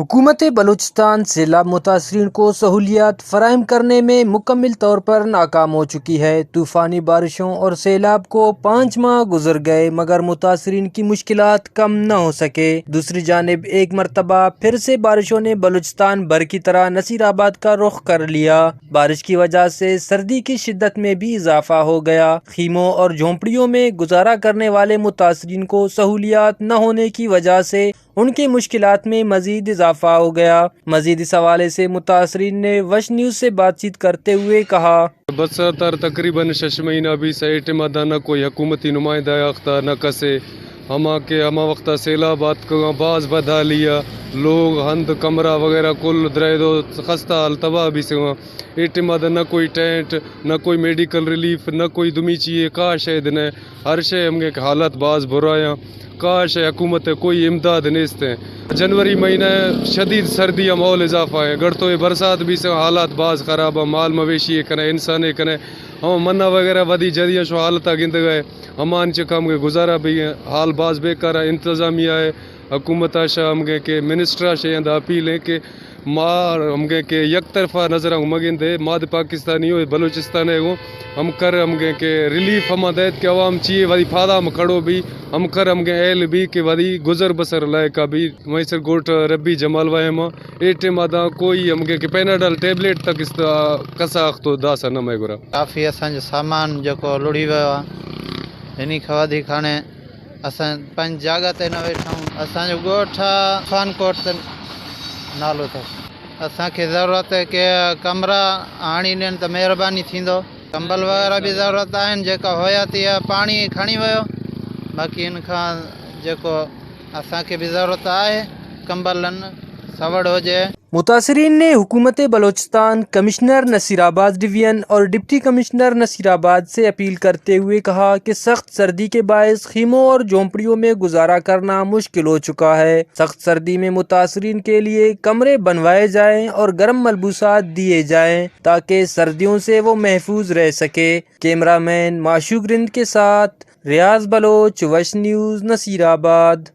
حکومت بلوچستان سیلاب متاثرین کو سہولیات فراہم کرنے میں مکمل طور پر ناکام ہو چکی ہے۔ طوفانی بارشوں اور سیلاب کو 5 ماہ گزر گئے مگر متاثرین کی مشکلات کم نہ ہو سکے۔ دوسری جانب ایک مرتبہ پھر سے بارشوں نے بلوچستان بھر کی طرح نصیر آباد کا رخ کر لیا۔ بارش کی وجہ سے سردی کی شدت میں بھی اضافہ ہو گیا۔ خیموں اور جھونپڑیوں میں گزارا کرنے والے متاثرین کو سہولیات نہ ہونے کی وجہ سے ان کی مشکلات میں مزید اضافہ ہو گیا۔ مزید اس حوالے سے متاثرین نے وش نیوز سے بات چیت کرتے ہوئے کہا: بساتر تقریباً 6 مہینہ بھی اعتماد نہ کوئی حکومتی نمائندہ اختہ نہ کسے ہما وقت سیلابات کو باز بدھا لیا لوگ ہند کمرہ وغیرہ کل درے دو خستہ حال تباہ بھی سے اعتماد نہ کوئی ٹینٹ نہ کوئی میڈیکل ریلیف نہ کوئی دمی چیئے کا شاید نہ ہر شے ہم کے حالات باز برایا کاش حکومت کوئی امداد نیست ہے۔ جنوری مہینہ شدید سردی ماحول اضافہ ہے گڑ تو یہ برسات بھی سے حالات باز خراب ہے مال مویشی کنے انسان کنے ہم منا وغیرہ ودی جدیاں شو حالت گند گئے ہمان چکم کے گزارا بھی حال باز بیکار انتظامیہ ہے حکومت شاہ ہم کے منسٹر شاہ اپیل ہے کہ مار ہم کے یک طرفہ نظر مگن دے ماد پاکستانی ہو بلوچستان ہے وہ ہم کر ہم کے ریلیف ہم دیت کہ عوام چیئے ودی پھادا ہم کھڑو بھی ہم کر ہم کے اہل بھی کہ ودی گزر بسر لائقہ بھی میسر گوٹ ربی جمال وائم اعتماد کوئی ہم کے پیناڈل ٹیبلیٹ تک کسا اختو داسا نہ میں گرا کافی اسان جو سامان جو لڑی ویو انہی کھوادی کھانے اسان پنج جگہ تے نہ ویٹھوں اسان جو گوٹھ خان کوٹ تے نالو تھا اسان کے ضرورت ہے کہ کمرہ آنی لین تو مہربانی تھیندو کمبل وغیرہ بھی ضرورت آئین جیکا ہویا تھی پانی کھانی ویو باقی ان کا جیکو اسان کے بھی ضرورت آئے کمبلن سوڑ ہو جائے۔ متاثرین نے حکومت بلوچستان کمشنر نصیر آباد ڈویژن اور ڈپٹی کمشنر نصیر آباد سے اپیل کرتے ہوئے کہا کہ سخت سردی کے باعث خیموں اور جھونپڑیوں میں گزارا کرنا مشکل ہو چکا ہے۔ سخت سردی میں متاثرین کے لیے کمرے بنوائے جائیں اور گرم ملبوسات دیے جائیں تاکہ سردیوں سے وہ محفوظ رہ سکے۔ کیمرہ مین معشوق رند کے ساتھ ریاض بلوچ، وش نیوز، نصیر آباد۔